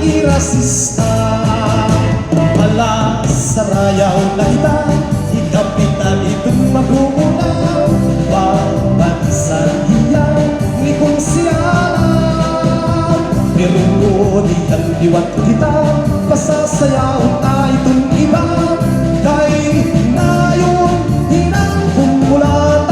irasista. Hala, sarayaw na kita, ikapitan itong magumunaw. Babansan hiyaw, ni kong siyalan. Pero di ang diwat kita, pasasayaw na itong iba. Kay nayon, hinang kumulatan.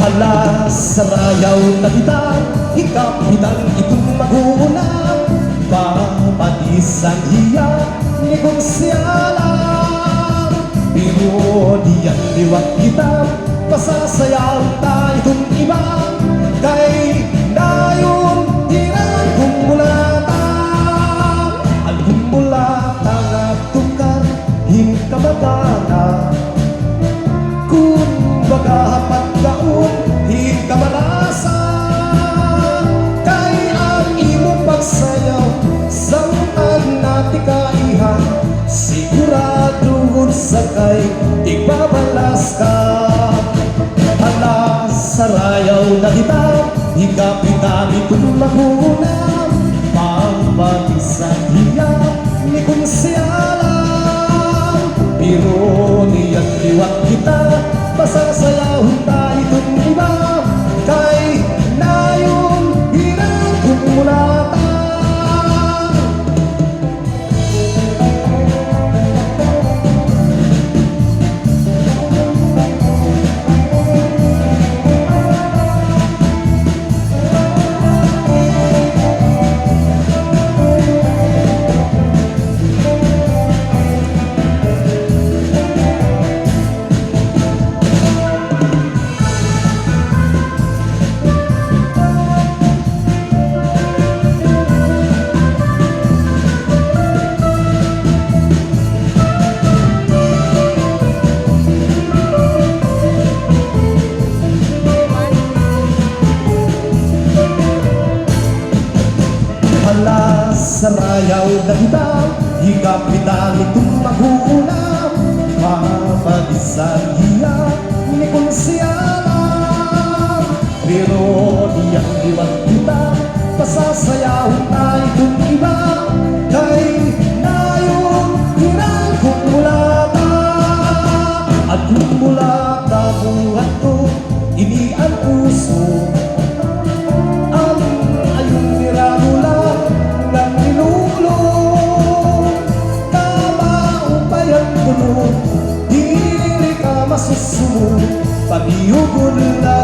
Hala, sarayaw na kita, ikapitan itong mag-uuna. Papatisan hiya, ni kong siyalan. Pero di ang liwat kita, pasasayaw na itong iba. Kay nayon, hirang kumulatan. Ang kumulatan at tukar, hingkamagana. Kung bagahapat kaon, hingkamalasan. Kay ang imong pagsayaw, samtang nati kaihan, sigurado sakay, igbabalas ka. Hala, sarayaw na kita, hikapitan itong maguna. Pagpatisan hiya, ni kong siyalan. Pero niyan liwat kita, pasasayahon tayo itong iba. Kay nayon, hirang kumulatan. Hala, sarayaw na kita, hikapitan itong mag-uuna. Mapadisan hiya, ni kong siyalan. Pero di ang liwat kita, pasasayawin na itong iba. Kay nayon, hirang kumulatan. At kumulata buhat ko, ini ang puso. Dili ka masusunod, paniugod lang.